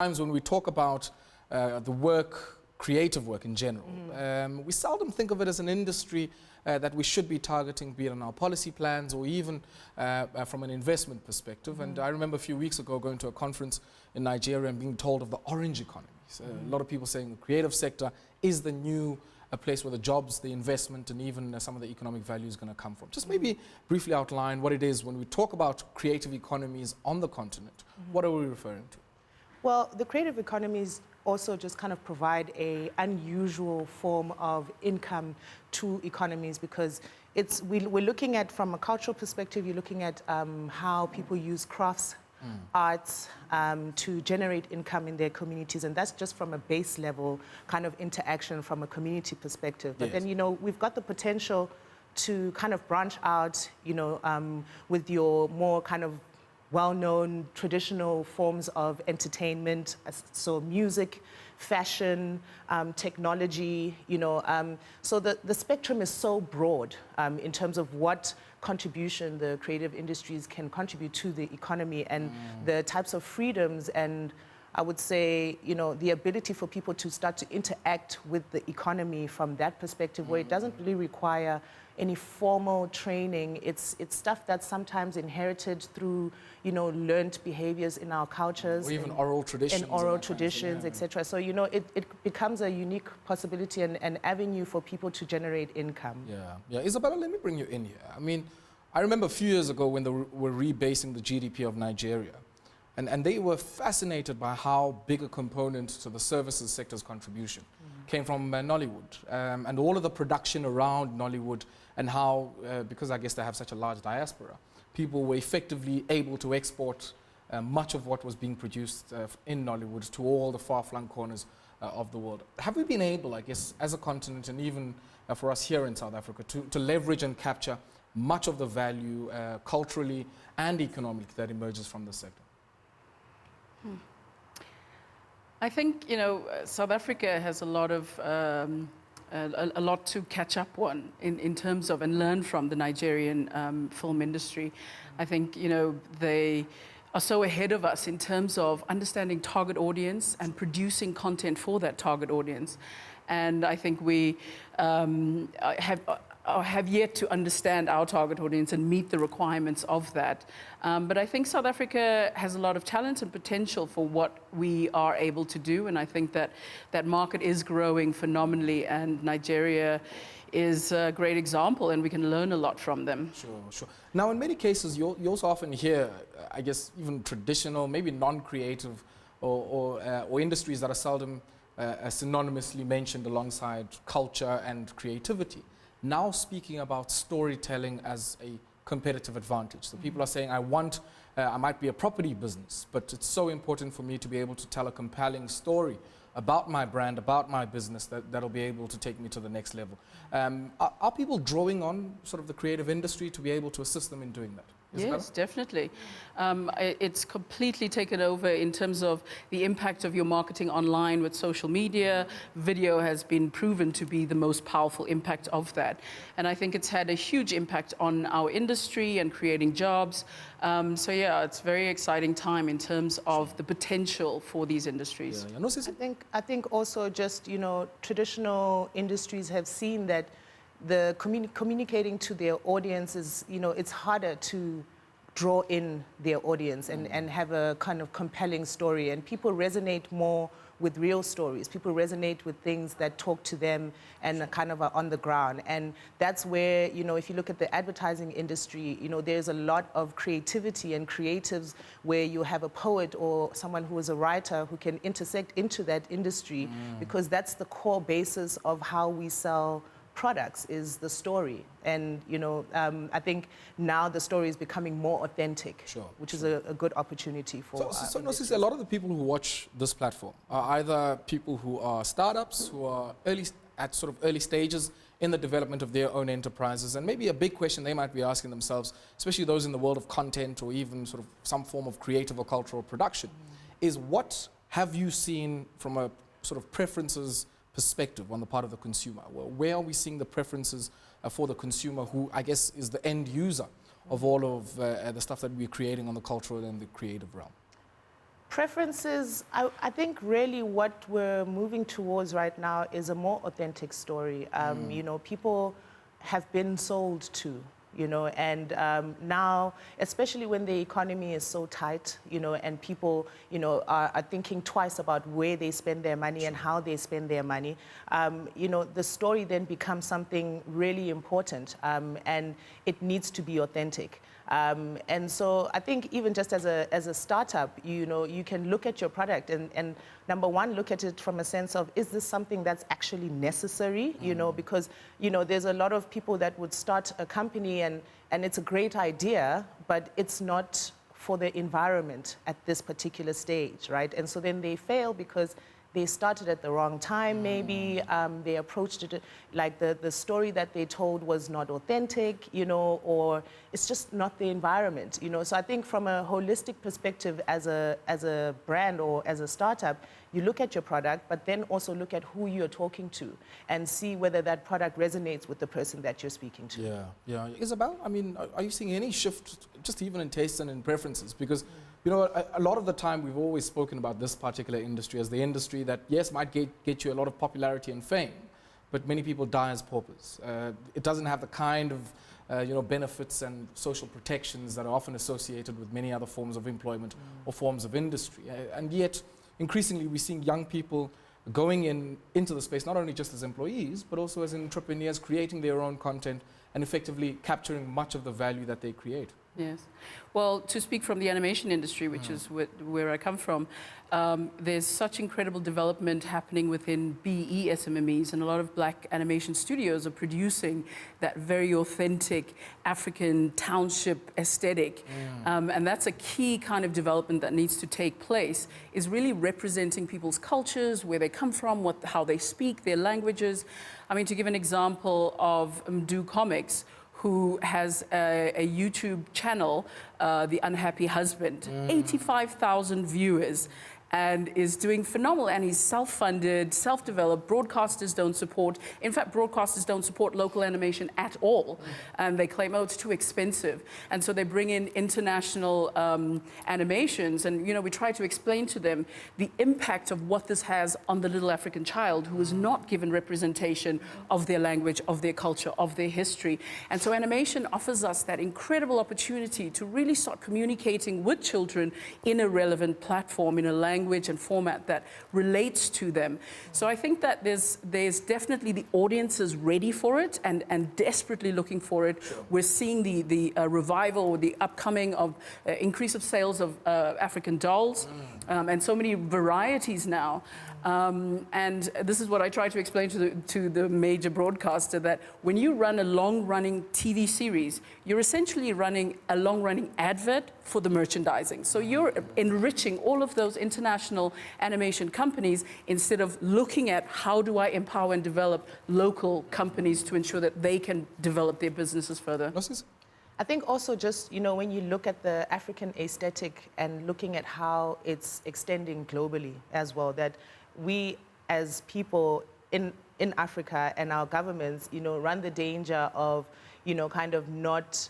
Times when we talk about the work, creative work in general, we seldom think of it as an industry that we should be targeting, be it in our policy plans or even from an investment perspective. And I remember a few weeks ago going to a conference in Nigeria and being told of the orange economy. So a lot of people saying the creative sector is the new place where the jobs, the investment, and even some of the economic value is going to come from. Just maybe briefly outline what it is when we talk about creative economies on the continent. What are we referring to? Well, the creative economies also just kind of provide an unusual form of income to economies because we're looking at, from a cultural perspective, you're looking at how people use crafts, arts to generate income in their communities, and that's just from a base level kind of interaction from a community perspective. But then, you know, we've got the potential to kind of branch out, you know, with your more kind of well-known traditional forms of entertainment, so music, fashion, technology, you know. So the spectrum is so broad in terms of what contribution the creative industries can contribute to the economy and the types of freedoms and I would say, you know, the ability for people to start to interact with the economy from that perspective where it doesn't really require any formal training. It's stuff that's sometimes inherited through, you know, learned behaviors in our cultures. Or even oral traditions. And oral traditions, etc. So, you know, it becomes a unique possibility and an avenue for people to generate income. Yeah. Isabella, let me bring you in here. I mean, I remember a few years ago when they were rebasing the GDP of Nigeria. And they were fascinated by how big a component to the services sector's contribution came from Nollywood and all of the production around Nollywood and how, because I guess they have such a large diaspora, people were effectively able to export much of what was being produced in Nollywood to all the far-flung corners of the world. Have we been able, I guess, as a continent and even for us here in South Africa, to leverage and capture much of the value culturally and economically that emerges from the sector? I think, you know, South Africa has a lot of a lot to catch up on in terms of and learn from the Nigerian film industry. I think, you know, they are so ahead of us in terms of understanding target audience and producing content for that target audience. And I think we have yet to understand our target audience and meet the requirements of that. But I think South Africa has a lot of talent and potential for what we are able to do, and I think that that market is growing phenomenally, and Nigeria is a great example, and we can learn a lot from them. Sure. Now, in many cases, you also often hear, I guess, even traditional, maybe non-creative, or industries that are seldom synonymously mentioned alongside culture and creativity, now speaking about storytelling as a competitive advantage. So people are saying, I might be a property business, but it's so important for me to be able to tell a compelling story about my brand, about my business, that'll be able to take me to the next level. Are people drawing on sort of the creative industry to be able to assist them in doing that? Yes, definitely. It's completely taken over in terms of the impact of your marketing online with social media. Video has been proven to be the most powerful impact of that. And I think it's had a huge impact on our industry and creating jobs. So yeah, it's a very exciting time in terms of the potential for these industries. I think also just, you know, traditional industries have seen that the communicating to their audience is, you know, it's harder to draw in their audience and have a kind of compelling story. And people resonate more with real stories. People resonate with things that talk to them and kind of are on the ground. And that's where, you know, if you look at the advertising industry, you know, there's a lot of creativity and creatives where you have a poet or someone who is a writer who can intersect into that industry because that's the core basis of how we sell products, is the story. And, you know, I think now the story is becoming more authentic, which is a good opportunity for So Nosisi, a lot of the people who watch this platform are either people who are startups, who are early stages in the development of their own enterprises, and maybe a big question they might be asking themselves, especially those in the world of content or even sort of some form of creative or cultural production, is what have you seen from a sort of preferences perspective on the part of the consumer? Well, where are we seeing the preferences for the consumer, who I guess is the end user of all of the stuff that we're creating on the cultural and the creative realm? Preferences, I think really what we're moving towards right now is a more authentic story. You know, people have been sold to, you know, and now, especially when the economy is so tight, you know, and people, you know, are thinking twice about where they spend their money and how they spend their money, you know, the story then becomes something really important, and it needs to be authentic. And so I think even just as a startup, you know, you can look at your product and number one, look at it from a sense of, is this something that's actually necessary? You know, because, you know, there's a lot of people that would start a company and it's a great idea, but it's not for the environment at this particular stage, right? And so then they fail because they started at the wrong time, maybe. They approached it like the story that they told was not authentic, you know, or it's just not the environment, you know. So I think from a holistic perspective as a brand or as a startup, you look at your product, but then also look at who you're talking to and see whether that product resonates with the person that you're speaking to. Yeah, yeah. Isabelle, I mean, are you seeing any shift just even in tastes and in preferences? Because you know, a lot of the time we've always spoken about this particular industry as the industry that, yes, might get you a lot of popularity and fame, but many people die as paupers. It doesn't have the kind of, you know, benefits and social protections that are often associated with many other forms of employment or forms of industry. And yet, increasingly, we're seeing young people going into the space, not only just as employees, but also as entrepreneurs, creating their own content and effectively capturing much of the value that they create. Yes. Well, to speak from the animation industry, which is where I come from, there's such incredible development happening within BE SMMEs, and a lot of black animation studios are producing that very authentic African township aesthetic. And that's a key kind of development that needs to take place, is really representing people's cultures, where they come from, how they speak, their languages. I mean, to give an example of Do Comics, who has a YouTube channel, The Unhappy Husband, 85,000 viewers, and is doing phenomenal. And he's self-funded, self-developed. Broadcasters don't support. In fact, broadcasters don't support local animation at all. And they claim, oh, it's too expensive. And so they bring in international animations. And, you know, we try to explain to them the impact of what this has on the little African child who is not given representation of their language, of their culture, of their history. And so animation offers us that incredible opportunity to really start communicating with children in a relevant platform, in a language and format that relates to them. So I think that there's definitely the audiences ready for it and desperately looking for it. Sure. We're seeing the revival or the upcoming of increase of sales of African dolls and so many varieties now. And this is what I try to explain to the major broadcaster, that when you run a long-running TV series, you're essentially running a long-running advert for the merchandising. So you're enriching all of those international animation companies instead of looking at how do I empower and develop local companies to ensure that they can develop their businesses further. I think also just, you know, when you look at the African aesthetic and looking at how it's extending globally as well, that we as people in Africa and our governments, you know, run the danger of, you know, kind of not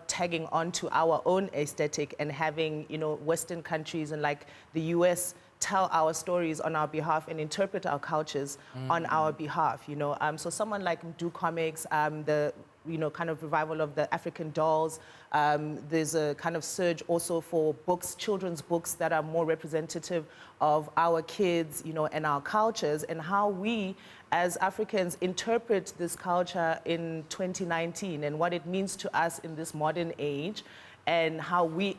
tagging on to our own aesthetic and having, you know, Western countries and like the US tell our stories on our behalf and interpret our cultures on our behalf, you know. So someone like Do Comics, the, you know, kind of revival of the African dolls. There's a kind of surge also for books, children's books that are more representative of our kids, you know, and our cultures, and how we as Africans interpret this culture in 2019 and what it means to us in this modern age, and how we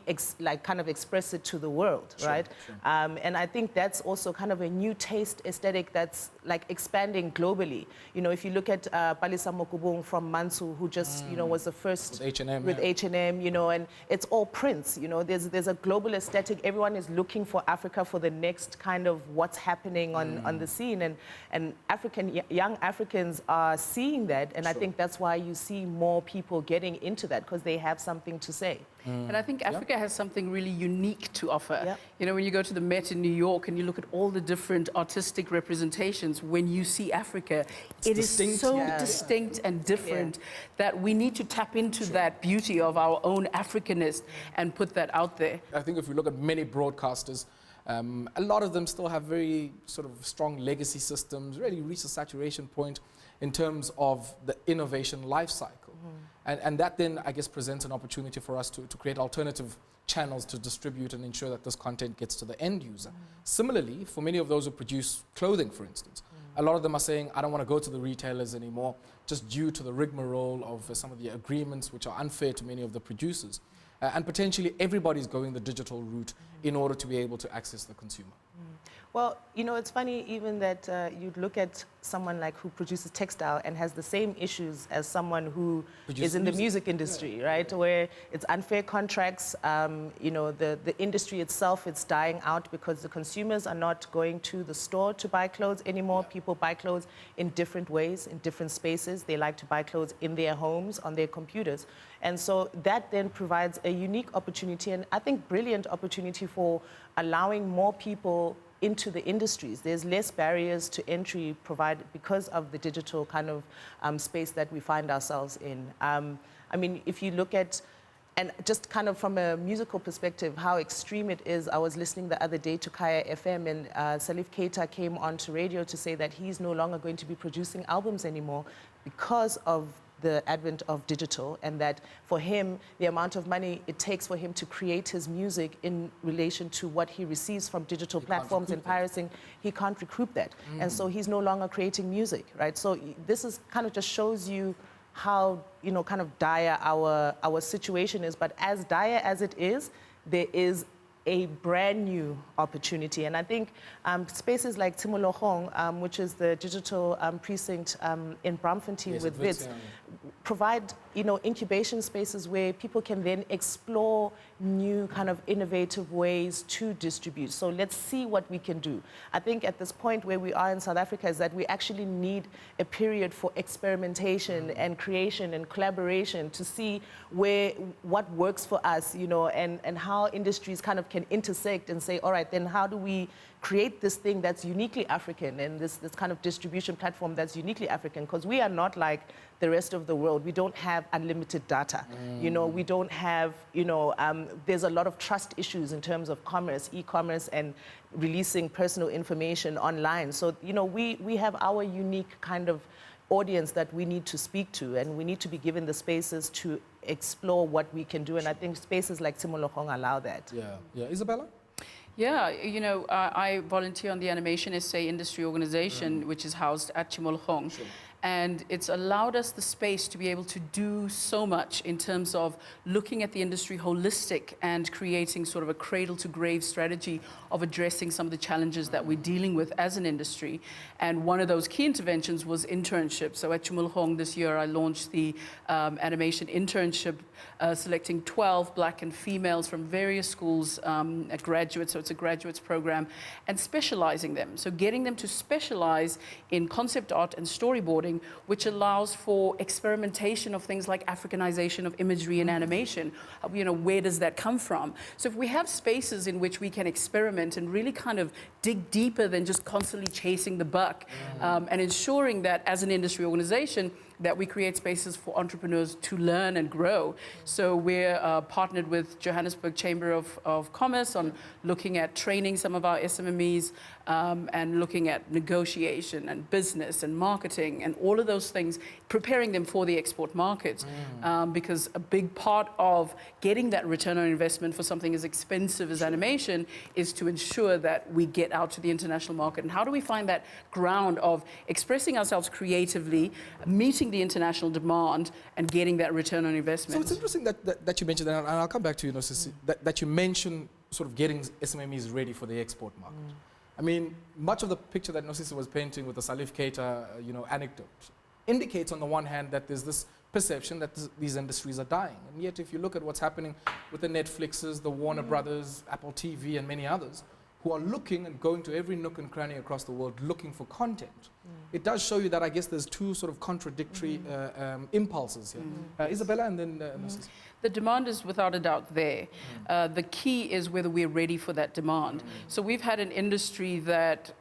kind of express it to the world, right? Sure. And I think that's also kind of a new taste aesthetic that's like expanding globally. You know, if you look at Palisa Mokubung from Mansu, who just, you know, was the first with H&M, you know, and it's all prints, you know, there's a global aesthetic. Everyone is looking for Africa for the next kind of what's happening on the scene, and young Africans are seeing that, and I think that's why you see more people getting into that, because they have something to say. And I think Africa has something really unique to offer. You know, when you go to the Met in New York and you look at all the different artistic representations, when you see Africa, it is so distinct and different that we need to tap into that beauty of our own Africanness and put that out there. I think if we look at many broadcasters, A lot of them still have very sort of strong legacy systems, really reach a saturation point in terms of the innovation life cycle. And that then, I guess, presents an opportunity for us to create alternative channels to distribute and ensure that this content gets to the end user. Similarly, for many of those who produce clothing, for instance, a lot of them are saying, I don't want to go to the retailers anymore, just due to the rigmarole of some of the agreements which are unfair to many of the producers. And potentially everybody's going the digital route in order to be able to access the consumer. Well, you know, it's funny even that you'd look at someone like who produces textile and has the same issues as someone who is in the music industry, right? Where it's unfair contracts, you know, the industry itself, it's dying out because the consumers are not going to the store to buy clothes anymore. People buy clothes in different ways, in different spaces. They like to buy clothes in their homes, on their computers. And so that then provides a unique opportunity, and I think brilliant opportunity for allowing more people into the industries. There's less barriers to entry provided because of the digital kind of space that we find ourselves in. I mean, if you look at, and just kind of from a musical perspective, how extreme it is. I was listening the other day to Kaya FM, and Salif Keita came onto radio to say that he's no longer going to be producing albums anymore because of the advent of digital, and that for him, the amount of money it takes for him to create his music in relation to what he receives from digital platforms and pirating, he can't recoup that. And so he's no longer creating music, right? So this is kind of just shows you how, you know, kind of dire our situation is. But as dire as it is, there is a brand new opportunity. And I think spaces like Tshimolohong, which is the digital precinct in Braamfontein with WITS, provide, you know, incubation spaces where people can then explore new kind of innovative ways to distribute. So let's see what we can do. I think at this point where we are in South Africa is that we actually need a period for experimentation and creation and collaboration to see what works for us, you know, and how industries kind of can intersect and say, all right, then how do we create this thing that's uniquely African, and this kind of distribution platform that's uniquely African, because we are not like the rest of the world. We don't have unlimited data. You know, we don't have, you know, there's a lot of trust issues in terms of commerce, e-commerce, and releasing personal information online. So, you know, we have our unique kind of audience that we need to speak to, and we need to be given the spaces to explore what we can do. And I think spaces like Tshimolohong allow that. Yeah. Isabella? Yeah, you know, I volunteer on the Animation SA Industry Organization, which is housed at Tshimolohong. Sure. And it's allowed us the space to be able to do so much in terms of looking at the industry holistic and creating sort of a cradle-to-grave strategy of addressing some of the challenges that we're dealing with as an industry. And one of those key interventions was internships. So at Tshimolohong this year, I launched the animation internship, selecting 12 black and females from various schools at graduates, so it's a graduates program, and specializing them. So getting them to specialize in concept art and storyboarding, which allows for experimentation of things like Africanization of imagery and animation. You know, where does that come from? So if we have spaces in which we can experiment and really kind of dig deeper than just constantly chasing the buck, and ensuring that as an industry organization, that we create spaces for entrepreneurs to learn and grow. So we're partnered with Johannesburg Chamber of Commerce on looking at training some of our SMMEs and looking at negotiation and business and marketing and all of those things, preparing them for the export market. Because a big part of getting that return on investment for something as expensive as animation is to ensure that we get out to the international market. And how do we find that ground of expressing ourselves creatively, meeting the international demand, and getting that return on investment? So it's interesting that you mentioned, and I'll come back to you, Nosisi, that you mentioned sort of getting SMMEs ready for the export market. I mean, much of the picture that Nosisi was painting with the Salif Keita, you know, anecdote indicates on the one hand that there's this perception that these industries are dying. And yet if you look at what's happening with the Netflixes, the Warner Brothers, Apple TV, and many others, who are looking and going to every nook and cranny across the world looking for content, it does show you that I guess there's two sort of contradictory impulses here. Isabella and then Nosisi. The demand is without a doubt there. The key is whether we're ready for that demand. So we've had an industry that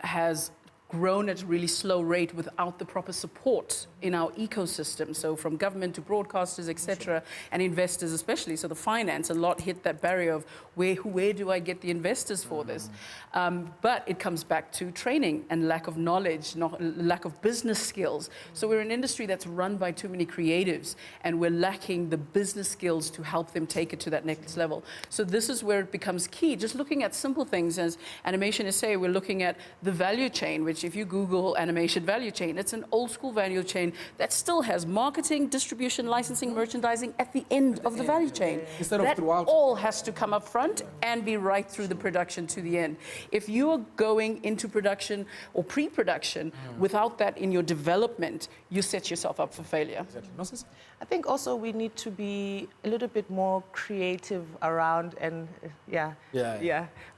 has grown at a really slow rate without the proper support in our ecosystem. So from government to broadcasters, etc., and investors especially. So the finance, a lot hit that barrier of where do I get the investors for this? But it comes back to training and lack of knowledge, lack of business skills. So we're an industry that's run by too many creatives, and we're lacking the business skills to help them take it to that next level. So this is where it becomes key. Just looking at simple things, as Animation SA, we're looking at the value chain, which if you Google animation value chain, it's an old school value chain that still has marketing, distribution, licensing, merchandising at the end of the value chain. Instead of throughout. All has to come up front and be right through the production to the end. If you are going into production or pre-production without that in your development, you set yourself up for failure. Exactly. Nosisi? I think also we need to be a little bit more creative around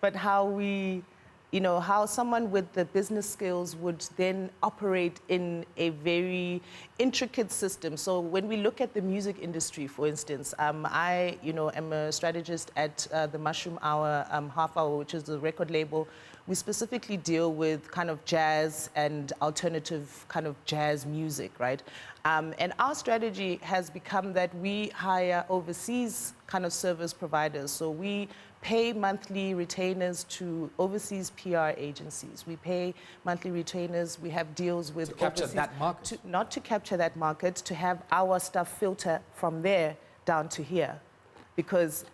but how we, how someone with the business skills would then operate in a very intricate system. So when we look at the music industry, for instance, I, am a strategist at the Mushroom Hour Half Hour, which is the record label. We specifically deal with kind of jazz and alternative kind of jazz music, right? And our strategy has become that we hire overseas kind of service providers. So we pay monthly retainers to overseas PR agencies. We pay monthly retainers. We have deals with to capture that market. Not to capture that market, to have our stuff filter from there down to here, because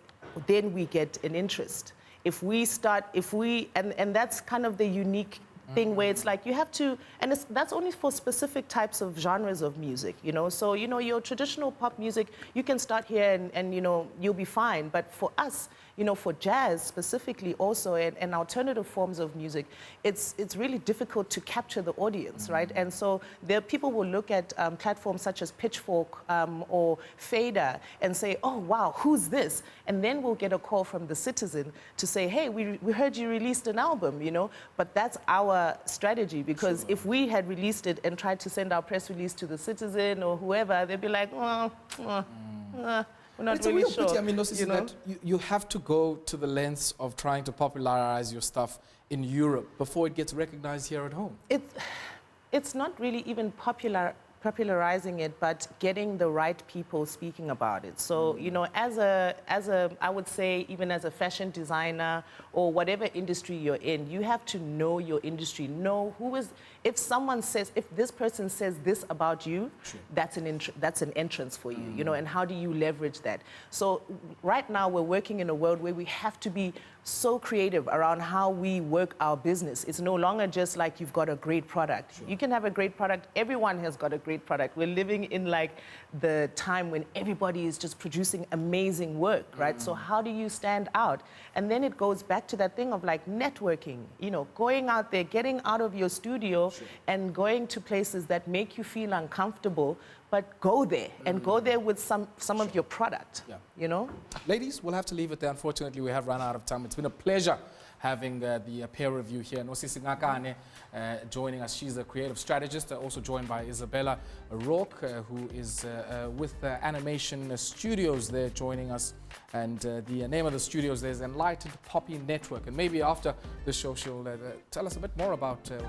then we get an interest. And that's kind of the unique thing where it's like you have to, and that's only for specific types of genres of music, So, your traditional pop music, you can start here and you'll be fine. But for us, for jazz specifically also and alternative forms of music, it's really difficult to capture the audience, right? And so people will look at platforms such as Pitchfork or Fader and say, oh, wow, who's this? And then we'll get a call from the Citizen to say, hey, we heard you released an album, But that's our strategy, because if we had released it and tried to send our press release to the Citizen or whoever, they'd be like, we're not It's really a real sure. pity. I mean, Nosisi, that you have to go to the lengths of trying to popularize your stuff in Europe before it gets recognized here at home. It's not really even popularizing it, but getting the right people speaking about it. So, as a, I would say, even as a fashion designer or whatever industry you're in, you have to know your industry, know if this person says this about you, sure, that's an entrance for you, and how do you leverage that? So right now we're working in a world where we have to be so creative around how we work our business. It's no longer just like you've got a great product. Sure. You can have a great product. Everyone has got a great product. We're living in like the time when everybody is just producing amazing work, right? So how do you stand out? And then it goes back to that thing of like networking, going out there, getting out of your studio, sure, and going to places that make you feel uncomfortable, but go there and go there with some sure, of your product, Ladies, we'll have to leave it there. Unfortunately, we have run out of time. It's been a pleasure having the peer review here. Nosisi Ngakane joining us. She's a creative strategist, also joined by Isabelle Rorke, who is with Animation Studios there joining us. And the name of the studios there is Enlightened Poppy Network. And maybe after the show, she'll tell us a bit more about the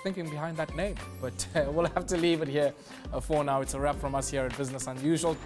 thinking behind that name. But we'll have to leave it here for now. It's a wrap from us here at Business Unusual.